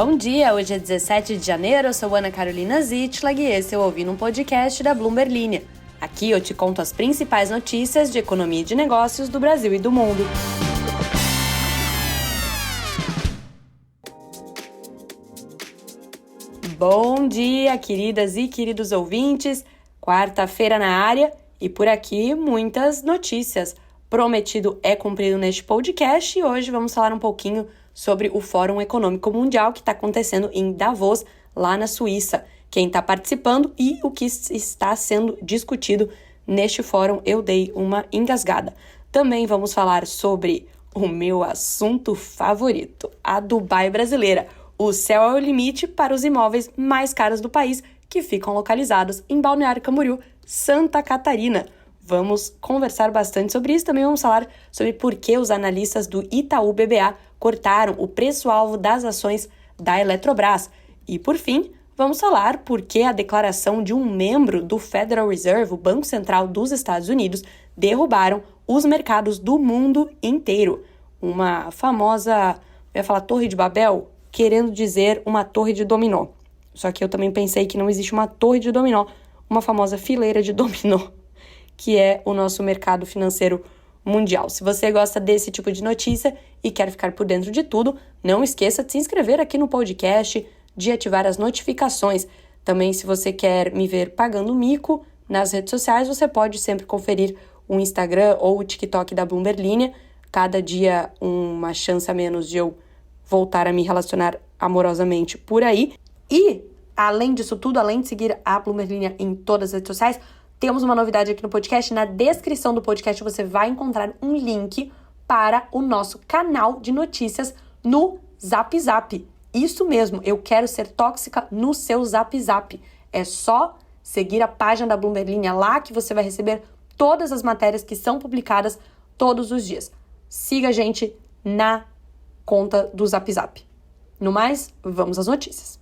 Bom dia, hoje é 17 de janeiro, eu sou Ana Carolina Zitlag e esse eu ouvi num podcast da Bloomberg Linha. Aqui eu te conto as principais notícias de economia e de negócios do Brasil e do mundo. Bom dia, queridas e queridos ouvintes, quarta-feira na área e por aqui muitas notícias. Prometido é cumprido neste podcast e hoje vamos falar um pouquinho sobre o Fórum Econômico Mundial que está acontecendo em Davos, lá na Suíça. Quem está participando e o que está sendo discutido neste fórum, eu dei uma engasgada. Também vamos falar sobre o meu assunto favorito, a Dubai brasileira. O céu é o limite para os imóveis mais caros do país que ficam localizados em Balneário Camboriú, Santa Catarina. Vamos conversar bastante sobre isso. Também vamos falar sobre por que os analistas do Itaú BBA cortaram o preço-alvo das ações da Eletrobras. E, por fim, vamos falar por que a declaração de um membro do Federal Reserve, o Banco Central dos Estados Unidos, derrubaram os mercados do mundo inteiro. Uma famosa, eu ia falar Torre de Babel, querendo dizer uma torre de dominó. Só que eu também pensei que não existe uma torre de dominó, uma famosa fileira de dominó, que é o nosso mercado financeiro mundial. Se você gosta desse tipo de notícia e quer ficar por dentro de tudo, não esqueça de se inscrever aqui no podcast, de ativar as notificações. Também, se você quer me ver pagando mico nas redes sociais, você pode sempre conferir o Instagram ou o TikTok da Bloomberg Linha. Cada dia uma chance a menos de eu voltar a me relacionar amorosamente por aí. E, além disso tudo, além de seguir a Bloomberg Linha em todas as redes sociais, temos uma novidade aqui no podcast. Na descrição do podcast você vai encontrar um link para o nosso canal de notícias no Zap Zap. Isso mesmo, eu quero ser tóxica no seu Zap Zap. É só seguir a página da Bloomberg Linha lá que você vai receber todas as matérias que são publicadas todos os dias. Siga a gente na conta do Zap Zap. No mais, vamos às notícias.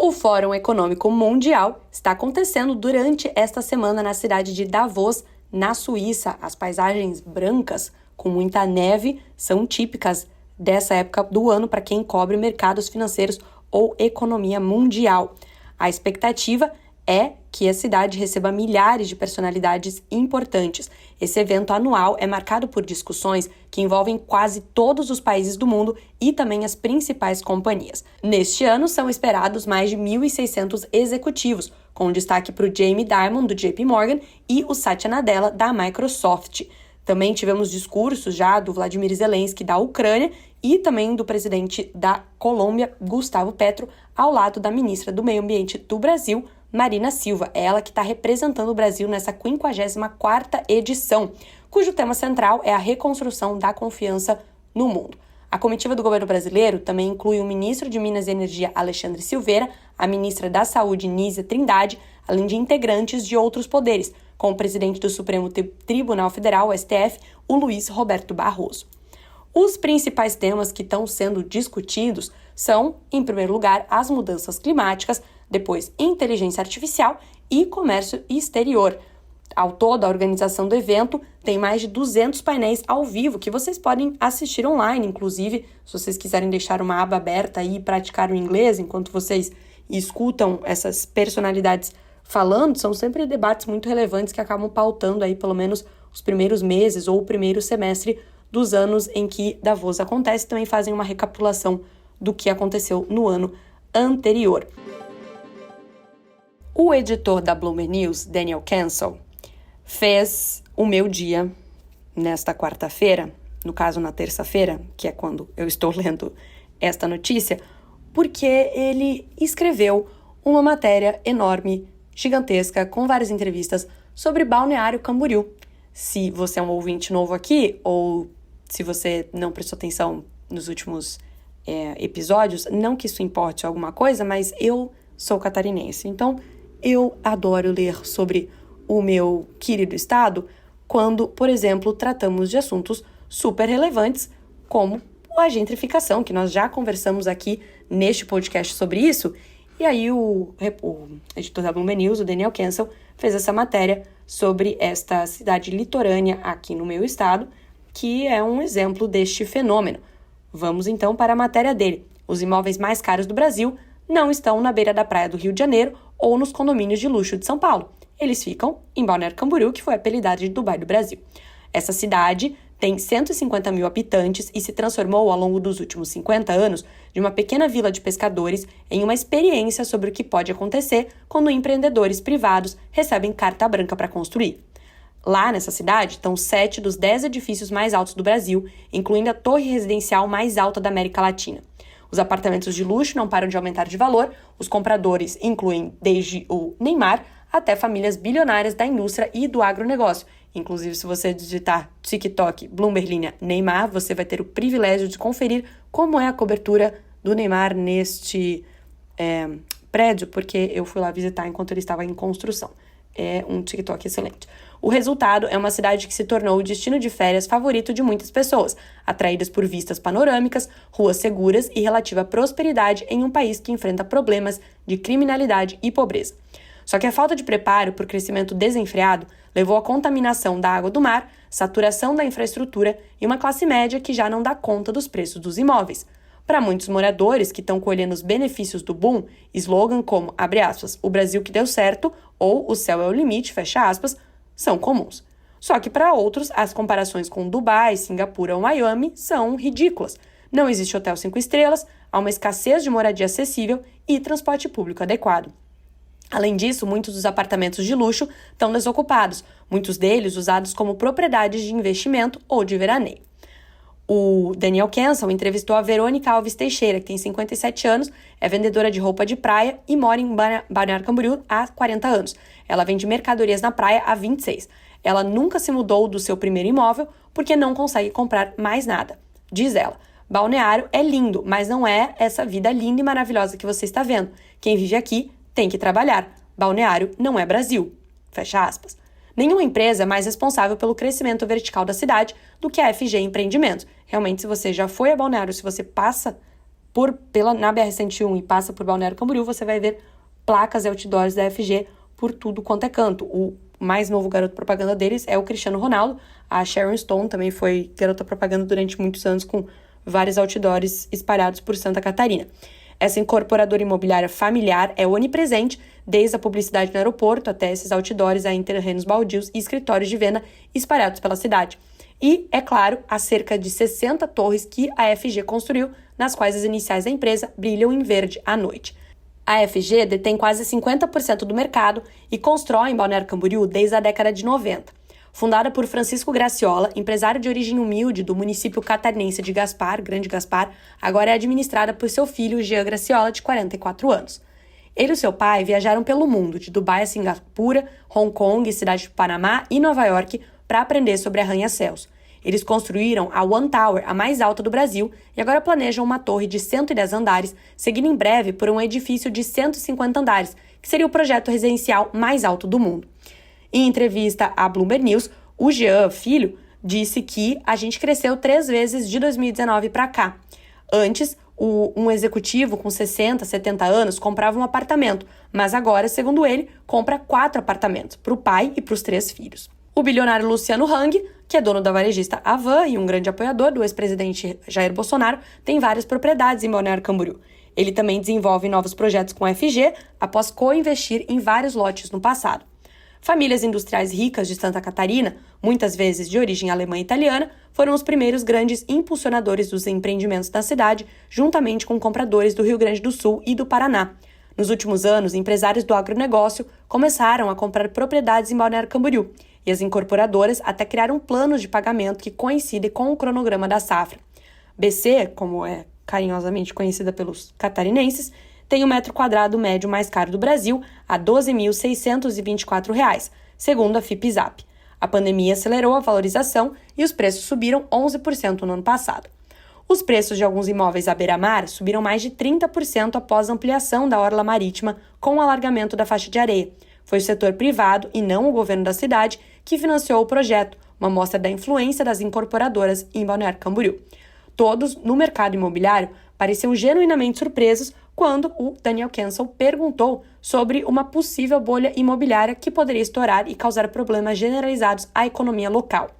O Fórum Econômico Mundial está acontecendo durante esta semana na cidade de Davos, na Suíça. As paisagens brancas, com muita neve, são típicas dessa época do ano para quem cobre mercados financeiros ou economia mundial. A expectativa é que a cidade receba milhares de personalidades importantes. Esse evento anual é marcado por discussões que envolvem quase todos os países do mundo e também as principais companhias. Neste ano, são esperados mais de 1.600 executivos, com destaque para o Jamie Dimon, do JP Morgan, e o Satya Nadella, da Microsoft. Também tivemos discursos já do Vladimir Zelensky, da Ucrânia, e também do presidente da Colômbia, Gustavo Petro, ao lado da ministra do Meio Ambiente do Brasil, Marina Silva, ela que está representando o Brasil nessa 54ª edição, cujo tema central é a reconstrução da confiança no mundo. A comitiva do governo brasileiro também inclui o ministro de Minas e Energia, Alexandre Silveira, a ministra da Saúde, Nízia Trindade, além de integrantes de outros poderes, como o presidente do Supremo Tribunal Federal, o STF, o Luiz Roberto Barroso. Os principais temas que estão sendo discutidos são, em primeiro lugar, as mudanças climáticas, depois inteligência artificial e comércio exterior. Ao todo, a organização do evento tem mais de 200 painéis ao vivo que vocês podem assistir online, inclusive, se vocês quiserem deixar uma aba aberta e praticar o inglês enquanto vocês escutam essas personalidades falando, são sempre debates muito relevantes que acabam pautando aí pelo menos os primeiros meses ou o primeiro semestre dos anos em que Davos acontece, também fazem uma recapitulação do que aconteceu no ano anterior. O editor da Bloomberg News, Daniel Cancel, fez o meu dia nesta quarta-feira, no caso na terça-feira, que é quando eu estou lendo esta notícia, porque ele escreveu uma matéria enorme, gigantesca, com várias entrevistas sobre Balneário Camboriú. Se você é um ouvinte novo aqui, ou se você não prestou atenção nos últimos episódios, não que isso importe alguma coisa, mas eu sou catarinense, então eu adoro ler sobre o meu querido estado quando, por exemplo, tratamos de assuntos super relevantes como a gentrificação, que nós já conversamos aqui neste podcast sobre isso. E aí o editor da Bloomberg News, o Daniel Cancel, fez essa matéria sobre esta cidade litorânea aqui no meu estado, que é um exemplo deste fenômeno. Vamos então para a matéria dele. Os imóveis mais caros do Brasil não estão na beira da praia do Rio de Janeiro ou nos condomínios de luxo de São Paulo. Eles ficam em Balneário Camboriú, que foi apelidada de Dubai do Brasil. Essa cidade tem 150 mil habitantes e se transformou ao longo dos últimos 50 anos de uma pequena vila de pescadores em uma experiência sobre o que pode acontecer quando empreendedores privados recebem carta branca para construir. Lá nessa cidade estão 7 dos 10 edifícios mais altos do Brasil, incluindo a torre residencial mais alta da América Latina. Os apartamentos de luxo não param de aumentar de valor, os compradores incluem desde o Neymar até famílias bilionárias da indústria e do agronegócio. Inclusive, se você digitar TikTok, Bloomberg linha Neymar, você vai ter o privilégio de conferir como é a cobertura do Neymar neste prédio, porque eu fui lá visitar enquanto ele estava em construção. É um TikTok excelente. O resultado é uma cidade que se tornou o destino de férias favorito de muitas pessoas, atraídas por vistas panorâmicas, ruas seguras e relativa prosperidade em um país que enfrenta problemas de criminalidade e pobreza. Só que a falta de preparo por crescimento desenfreado levou à contaminação da água do mar, saturação da infraestrutura e uma classe média que já não dá conta dos preços dos imóveis. Para muitos moradores que estão colhendo os benefícios do boom, slogan como, abre aspas, o Brasil que deu certo ou o céu é o limite, fecha aspas, são comuns. Só que para outros, as comparações com Dubai, Singapura ou Miami são ridículas. Não existe hotel 5 estrelas, há uma escassez de moradia acessível e transporte público adequado. Além disso, muitos dos apartamentos de luxo estão desocupados, muitos deles usados como propriedades de investimento ou de veraneio. O Daniel Kenson entrevistou a Verônica Alves Teixeira, que tem 57 anos, é vendedora de roupa de praia e mora em Balneário Camboriú há 40 anos. Ela vende mercadorias na praia há 26. Ela nunca se mudou do seu primeiro imóvel porque não consegue comprar mais nada. Diz ela, Balneário é lindo, mas não é essa vida linda e maravilhosa que você está vendo. Quem vive aqui tem que trabalhar. Balneário não é Brasil. Fecha aspas. Nenhuma empresa é mais responsável pelo crescimento vertical da cidade do que a FG Empreendimentos. Realmente, se você já foi a Balneário, se você passa na BR-101 e passa por Balneário Camboriú, você vai ver placas e outdoors da FG por tudo quanto é canto. O mais novo garoto propaganda deles é o Cristiano Ronaldo. A Sharon Stone também foi garota propaganda durante muitos anos com vários outdoors espalhados por Santa Catarina. Essa incorporadora imobiliária familiar é onipresente, desde a publicidade no aeroporto até esses outdoors em terrenos baldios e escritórios de venda espalhados pela cidade. E, é claro, há cerca de 60 torres que a FG construiu, nas quais as iniciais da empresa brilham em verde à noite. A FG detém quase 50% do mercado e constrói em Balneário Camboriú desde a década de 90. Fundada por Francisco Graciola, empresário de origem humilde do município catarinense de Gaspar, Grande Gaspar, agora é administrada por seu filho, Jean Graciola, de 44 anos. Ele e seu pai viajaram pelo mundo, de Dubai a Singapura, Hong Kong, cidade de Panamá e Nova York, para aprender sobre arranha-céus. Eles construíram a One Tower, a mais alta do Brasil, e agora planejam uma torre de 110 andares, seguindo em breve por um edifício de 150 andares, que seria o projeto residencial mais alto do mundo. Em entrevista à Bloomberg News, o Jean, filho, disse que a gente cresceu 3 vezes de 2019 para cá. Antes, um executivo com 60, 70 anos comprava um apartamento, mas agora, segundo ele, compra 4 apartamentos, para o pai e para os 3 filhos. O bilionário Luciano Hang, que é dono da varejista Havan e um grande apoiador do ex-presidente Jair Bolsonaro, tem várias propriedades em Balneário Camboriú. Ele também desenvolve novos projetos com a FG após co-investir em vários lotes no passado. Famílias industriais ricas de Santa Catarina, muitas vezes de origem alemã e italiana, foram os primeiros grandes impulsionadores dos empreendimentos da cidade, juntamente com compradores do Rio Grande do Sul e do Paraná. Nos últimos anos, empresários do agronegócio começaram a comprar propriedades em Balneário Camboriú, e as incorporadoras até criaram planos de pagamento que coincidem com o cronograma da safra. BC, como é carinhosamente conhecida pelos catarinenses, tem o metro quadrado médio mais caro do Brasil, a R$ 12.624, segundo a FIPZAP. A pandemia acelerou a valorização e os preços subiram 11% no ano passado. Os preços de alguns imóveis à beira-mar subiram mais de 30% após a ampliação da orla marítima com o alargamento da faixa de areia. Foi o setor privado, e não o governo da cidade, que financiou o projeto, uma mostra da influência das incorporadoras em Balneário Camboriú. Todos, no mercado imobiliário, pareciam genuinamente surpresos quando o Daniel Kenson perguntou sobre uma possível bolha imobiliária que poderia estourar e causar problemas generalizados à economia local.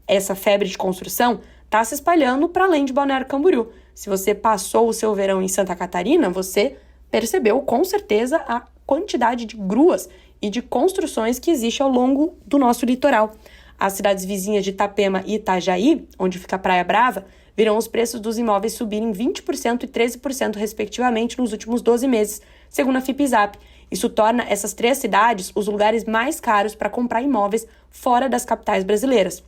Essa febre de construção está se espalhando para além de Balneário Camboriú. Se você passou o seu verão em Santa Catarina, você percebeu com certeza a quantidade de gruas e de construções que existe ao longo do nosso litoral. As cidades vizinhas de Itapema e Itajaí, onde fica a Praia Brava, viram os preços dos imóveis subirem 20% e 13% respectivamente nos últimos 12 meses, segundo a Fipzap. Isso torna essas 3 cidades os lugares mais caros para comprar imóveis fora das capitais brasileiras.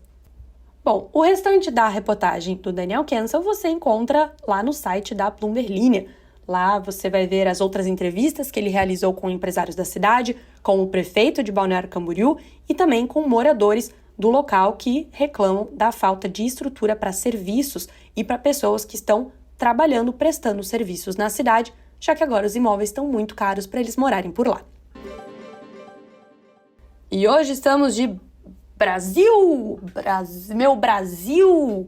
Bom, o restante da reportagem do Daniel Cancel você encontra lá no site da Bloomberg Linha. Lá você vai ver as outras entrevistas que ele realizou com empresários da cidade, com o prefeito de Balneário Camboriú e também com moradores do local que reclamam da falta de estrutura para serviços e para pessoas que estão trabalhando, prestando serviços na cidade, já que agora os imóveis estão muito caros para eles morarem por lá. E hoje estamos de meu Brasil!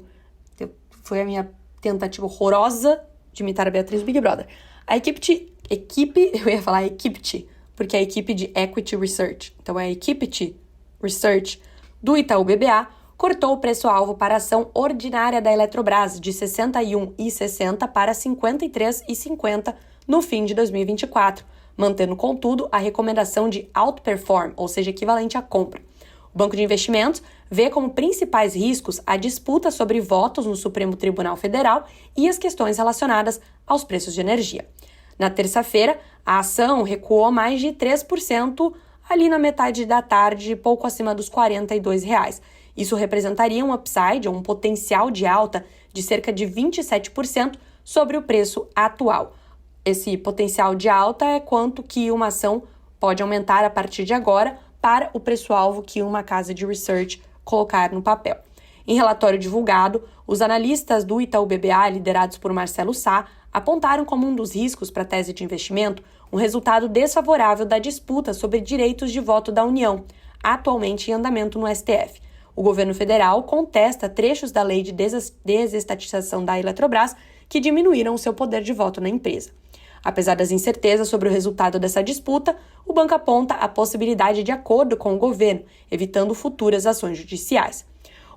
Foi a minha tentativa horrorosa de imitar a Beatriz do Big Brother. Eu ia falar Equipt, porque é a equipe de Equity Research. Então é a Equipt Research do Itaú BBA cortou o preço-alvo para a ação ordinária da Eletrobras de R$ 61,60 para R$ 53,50 no fim de 2024, mantendo, contudo, a recomendação de outperform, ou seja, equivalente à compra. O Banco de Investimentos vê como principais riscos a disputa sobre votos no Supremo Tribunal Federal e as questões relacionadas aos preços de energia. Na terça-feira, a ação recuou mais de 3% ali na metade da tarde, pouco acima dos R$ 42. Isso representaria um upside, ou um potencial de alta, de cerca de 27% sobre o preço atual. Esse potencial de alta é quanto que uma ação pode aumentar a partir de agora para o preço-alvo que uma casa de research colocar no papel. Em relatório divulgado, os analistas do Itaú BBA, liderados por Marcelo Sá, apontaram como um dos riscos para a tese de investimento um resultado desfavorável da disputa sobre direitos de voto da União, atualmente em andamento no STF. O governo federal contesta trechos da lei de desestatização da Eletrobras que diminuíram o seu poder de voto na empresa. Apesar das incertezas sobre o resultado dessa disputa, o banco aponta a possibilidade de acordo com o governo, evitando futuras ações judiciais.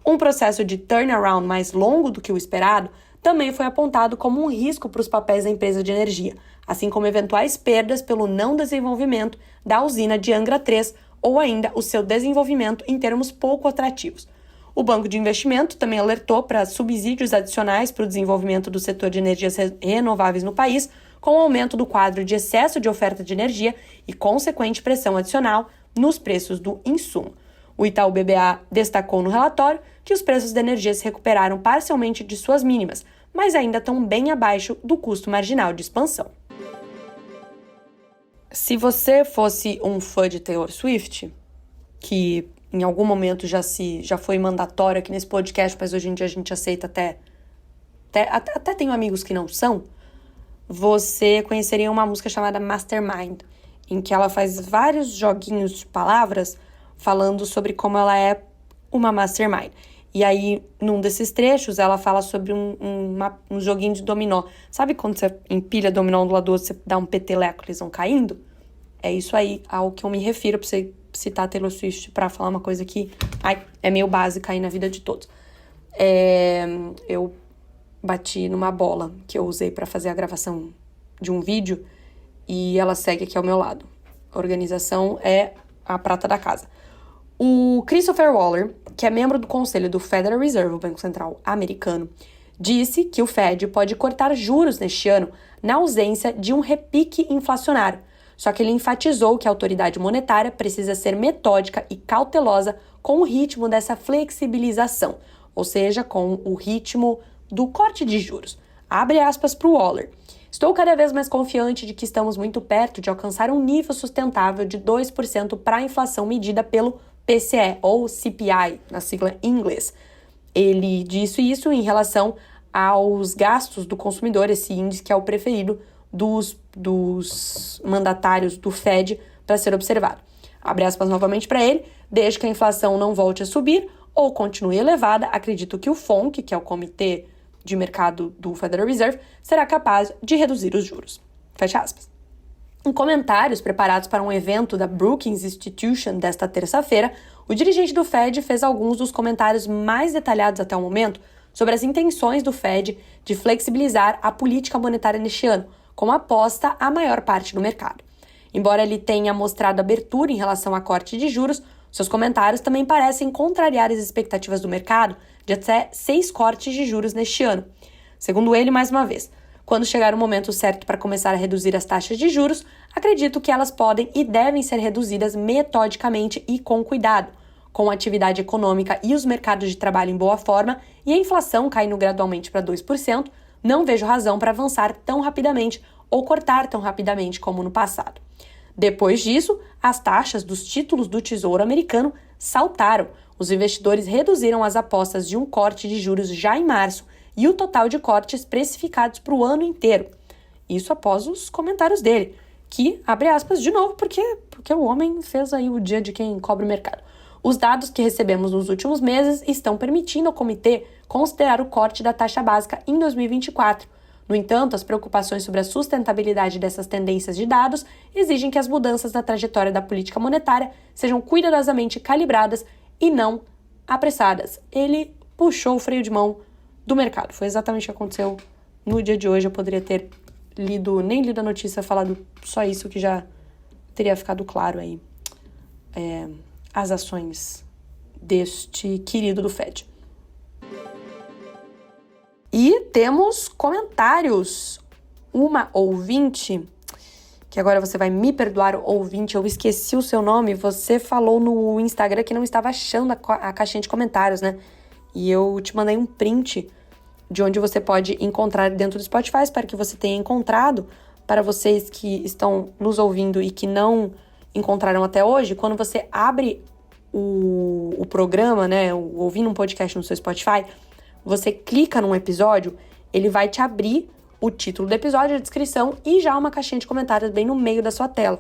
Um processo de turnaround mais longo do que o esperado também foi apontado como um risco para os papéis da empresa de energia, assim como eventuais perdas pelo não desenvolvimento da usina de Angra 3 ou ainda o seu desenvolvimento em termos pouco atrativos. O Banco de Investimento também alertou para subsídios adicionais para o desenvolvimento do setor de energias renováveis no país, com o aumento do quadro de excesso de oferta de energia e consequente pressão adicional nos preços do insumo. O Itaú BBA destacou no relatório que os preços da energia se recuperaram parcialmente de suas mínimas, mas ainda estão bem abaixo do custo marginal de expansão. Se você fosse um fã de Taylor Swift, que em algum momento já foi mandatório aqui nesse podcast, mas hoje em dia a gente aceita até tenho amigos que não são, você conheceria uma música chamada Mastermind, em que ela faz vários joguinhos de palavras falando sobre como ela é uma mastermind. E aí, num desses trechos, ela fala sobre um joguinho de dominó. Sabe quando você empilha dominó um do lado do outro, você dá um peteleco, eles vão caindo? É isso aí ao que eu me refiro, pra você citar Taylor Swift pra falar uma coisa que é meio básica aí na vida de todos. Eu bati numa bola que eu usei pra fazer a gravação de um vídeo e ela segue aqui ao meu lado. A organização é a prata da casa. O Christopher Waller, que é membro do conselho do Federal Reserve, o Banco Central americano, disse que o Fed pode cortar juros neste ano na ausência de um repique inflacionário. Só que ele enfatizou que a autoridade monetária precisa ser metódica e cautelosa com o ritmo dessa flexibilização, ou seja, com o ritmo do corte de juros. Abre aspas para o Waller. Estou cada vez mais confiante de que estamos muito perto de alcançar um nível sustentável de 2% para a inflação medida pelo PCE, ou CPI, na sigla em inglês. Ele disse isso em relação aos gastos do consumidor, esse índice que é o preferido dos mandatários do Fed para ser observado. Abre aspas novamente para ele, desde que a inflação não volte a subir ou continue elevada, acredito que o FONC, que é o Comitê de Mercado do Federal Reserve, será capaz de reduzir os juros. Fecha aspas. Em comentários preparados para um evento da Brookings Institution desta terça-feira, o dirigente do Fed fez alguns dos comentários mais detalhados até o momento sobre as intenções do Fed de flexibilizar a política monetária neste ano, como aposta a maior parte do mercado. Embora ele tenha mostrado abertura em relação à corte de juros, seus comentários também parecem contrariar as expectativas do mercado de até 6 cortes de juros neste ano. Segundo ele, mais uma vez, quando chegar o momento certo para começar a reduzir as taxas de juros, acredito que elas podem e devem ser reduzidas metodicamente e com cuidado. Com a atividade econômica e os mercados de trabalho em boa forma e a inflação caindo gradualmente para 2%, não vejo razão para avançar tão rapidamente ou cortar tão rapidamente como no passado. Depois disso, as taxas dos títulos do Tesouro Americano saltaram. Os investidores reduziram as apostas de um corte de juros já em março e o total de cortes precificados para o ano inteiro. Isso após os comentários dele, que, abre aspas, de novo, porque o homem fez aí o dia de quem cobre o mercado. Os dados que recebemos nos últimos meses estão permitindo ao comitê considerar o corte da taxa básica em 2024. No entanto, as preocupações sobre a sustentabilidade dessas tendências de dados exigem que as mudanças na trajetória da política monetária sejam cuidadosamente calibradas e não apressadas. Ele puxou o freio de mão do mercado. Foi exatamente o que aconteceu no dia de hoje. Eu poderia ter nem lido a notícia, falado só isso, que já teria ficado claro aí as ações deste querido do Fed. E temos comentários. Uma ouvinte, que agora você vai me perdoar, ouvinte, eu esqueci o seu nome, você falou no Instagram que não estava achando a caixinha de comentários, né? E eu te mandei um print de onde você pode encontrar dentro do Spotify. Espero que você tenha encontrado. Para vocês que estão nos ouvindo e que não encontraram até hoje, quando você abre o programa, né, ouvindo um podcast no seu Spotify, você clica num episódio, ele vai te abrir o título do episódio, a descrição e já uma caixinha de comentários bem no meio da sua tela.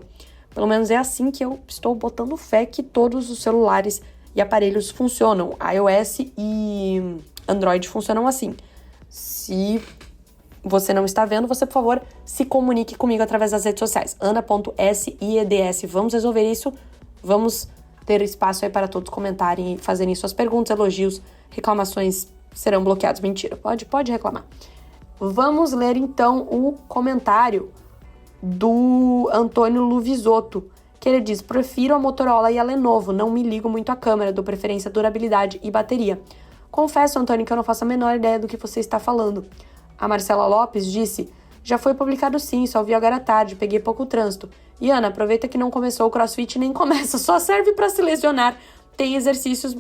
Pelo menos é assim que eu estou botando fé que todos os celulares e aparelhos funcionam. iOS e Android funcionam assim. Se você não está vendo, você, por favor, se comunique comigo através das redes sociais. ana.sieds. Vamos resolver isso. Vamos ter espaço aí para todos comentarem e fazerem suas perguntas, elogios, reclamações serão bloqueados. Mentira, pode reclamar. Vamos ler, então, o comentário do Antônio Luvisotto, que ele diz: prefiro a Motorola e a Lenovo, não me ligo muito à câmera, dou preferência à durabilidade e bateria. Confesso, Antônio, que eu não faço a menor ideia do que você está falando. A Marcela Lopes disse: já foi publicado sim, só vi agora à tarde, peguei pouco trânsito. E Ana, aproveita que não começou o CrossFit, nem começa, só serve para se lesionar. Tem exercícios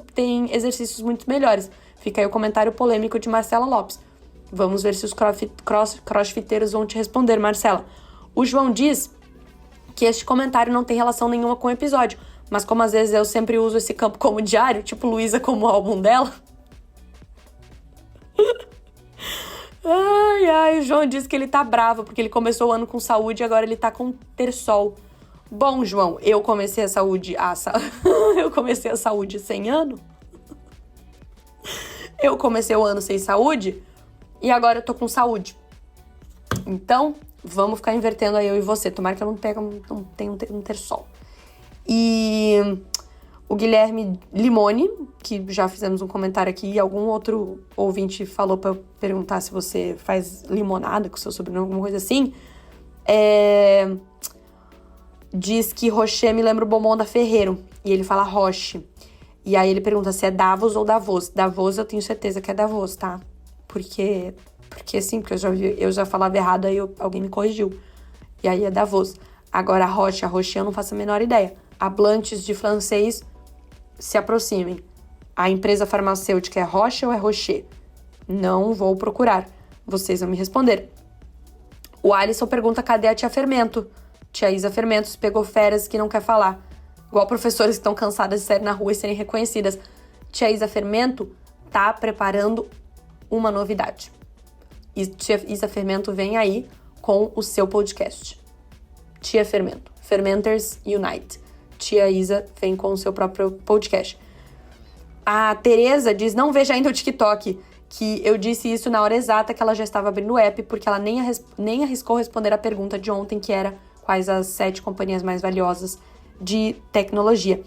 muito melhores. Fica aí o comentário polêmico de Marcela Lopes. Vamos ver se os crossfiteiros vão te responder, Marcela. O João diz que este comentário não tem relação nenhuma com o episódio, mas como às vezes eu sempre uso esse campo como diário, tipo Luísa como o álbum dela. O João diz que ele tá bravo porque ele começou o ano com saúde e agora ele tá com terçol. Bom, João, eu comecei a saúde sem ano. Eu comecei o ano sem saúde e agora eu tô com saúde. Então, vamos ficar invertendo aí eu e você. Tomara que eu não tenha um terçol. E o Guilherme Limone, que já fizemos um comentário aqui, e algum outro ouvinte falou pra eu perguntar se você faz limonada com seu sobrenome, alguma coisa assim. Diz que Rocher me lembra o bombom da Ferreiro. E ele fala Roche. E aí ele pergunta se é Davos ou Davos. Davos eu tenho certeza que é Davos, tá? Porque sim, porque eu já falava errado, aí alguém me corrigiu. E aí é Davos. Agora a Roche eu não faço a menor ideia. Hablantes de francês, se aproximem. A empresa farmacêutica é Roche ou é Rocher? Não vou procurar. Vocês vão me responder. O Alisson pergunta cadê a tia Fermento? Tia Isa Fermentos pegou férias que não quer falar. Igual professoras que estão cansadas de sair na rua e serem reconhecidas. Tia Isa Fermento tá preparando uma novidade. E Tia Isa Fermento vem aí com o seu podcast. Tia Fermento. Fermenters Unite. Tia Isa vem com o seu próprio podcast. A Tereza diz, não veja ainda o TikTok, que eu disse isso na hora exata que ela já estava abrindo o app, porque ela nem arriscou responder a pergunta de ontem, que era quais as 7 companhias mais valiosas de tecnologia.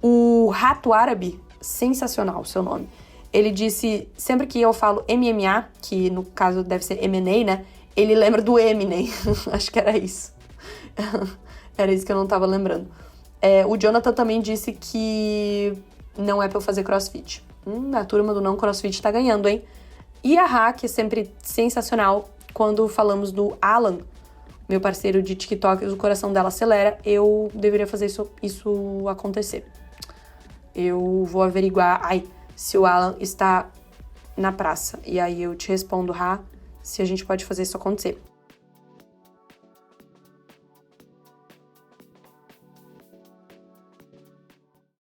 O Rato Árabe, sensacional o seu nome, Ele disse, sempre que eu falo MMA, que no caso deve ser M&A, né? Ele lembra do Eminem. Acho que era isso. Era isso que eu não tava lembrando. O Jonathan também disse que não é pra eu fazer crossfit. A turma do não crossfit tá ganhando, hein? E a Ra, que é sempre sensacional, quando falamos do Alan, meu parceiro de TikTok, o coração dela acelera, eu deveria fazer isso acontecer. Eu vou averiguar se o Alan está na praça. E aí eu te respondo, Ra, se a gente pode fazer isso acontecer.